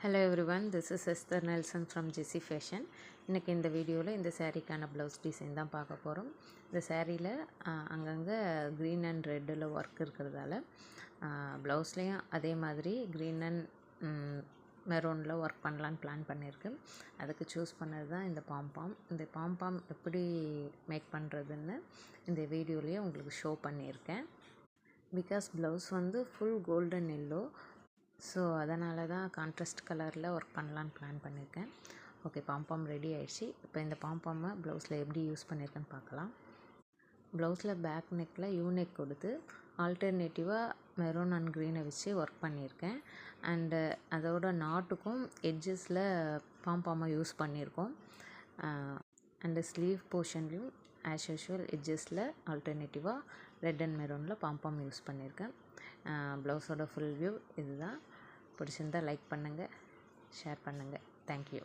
Hello everyone, this is Esther Nelson from Jessie Fashion. இன்னைக்கு இந்த வீடியோவில் இந்த சாரீக்கான ப்ளவுஸ் டிசைன் தான் பார்க்க போகிறோம். இந்த சாரியில் அங்கங்கே க்ரீன் அண்ட் ரெட்டில் ஒர்க் இருக்கிறதால ப்ளவுஸ்லேயும் அதே மாதிரி க்ரீன் அண்ட் மெரூனில் ஒர்க் பண்ணலான்னு பிளான் பண்ணியிருக்கேன். அதுக்கு சூஸ் பண்ணது தான் இந்த பாம்பாம். இந்த பாம்பாம் எப்படி மேக் பண்ணுறதுன்னு இந்த வீடியோலேயே உங்களுக்கு ஷோ பண்ணியிருக்கேன். பிகாஸ் ப்ளவுஸ் வந்து ஃபுல் கோல்டன் எல்லோ, ஸோ அதனால தான் கான்ட்ராஸ்ட் கலரில் ஒர்க் பண்ணலான்னு பிளான் பண்ணியிருக்கேன். ஓகே, பாம்பாம் ரெடி ஆகிடுச்சு. இப்போ இந்த பாம்பாமை ப்ளவுஸில் எப்படி யூஸ் பண்ணியிருக்கேன்னு பார்க்கலாம். ப்ளவுஸில் பேக் நெக்கில் யூ நெக் கொடுத்து ஆல்டர்னேட்டிவாக மெரூன் அண்ட் க்ரீனை வச்சு ஒர்க் பண்ணியிருக்கேன். அண்டு அதோட நாட்டுக்கும் எட்ஜஸில் பாம்பாமை யூஸ் பண்ணியிருக்கோம். அண்டு ஸ்லீவ் போர்ஷன்லேயும் ஆஸ் யூஷுவல் எட்ஜஸில் ஆல்டர்னேட்டிவாக ரெட் அண்ட் மெரூனில் பாம்பாம் யூஸ் பண்ணியிருக்கேன். ப்ளவுஸோட ஃபுல் வியூ இதுதான். பிடிச்சிருந்தால் லைக் பண்ணுங்கள், ஷேர் பண்ணுங்கள். தேங்க்யூ.